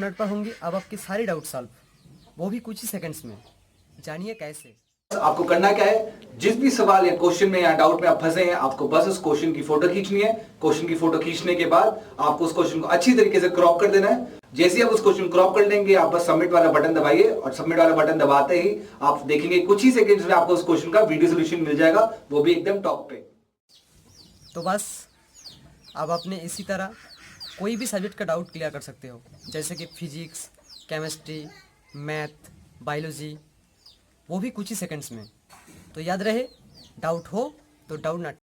मिनट पर होंगी अब आपकी सारी डाउट सॉल्व, वो भी कुछ ही सेकंड्स में। जानिए कैसे। आपको करना क्या है, जिस भी सवाल या क्वेश्चन में या डाउट में आप फंसे हैं, आपको बस उस क्वेश्चन की फोटो खींचनी है। क्वेश्चन की फोटो खींचने के बाद आपको उस क्वेश्चन को अच्छी तरीके से क्रॉप कर देना है। जैसे ही आप उस क्वेश्चन क्रॉप कर लेंगे, आप बस सबमिट वाला बटन दबाइए और सबमिट वाला बटन दबाते ही आप देखेंगे कुछ ही सेकंड्स में आपको उस क्वेश्चन का वीडियो सोल्यूशन मिल जाएगा, वो भी एकदम टॉप पे। तो बस अब अपने इसी तरह कोई भी सब्जेक्ट का डाउट क्लियर कर सकते हो, जैसे कि फिजिक्स, केमिस्ट्री, मैथ, बायोलॉजी, वो भी कुछ ही सेकंड्स में। तो याद रहे, डाउट हो तो डाउट ना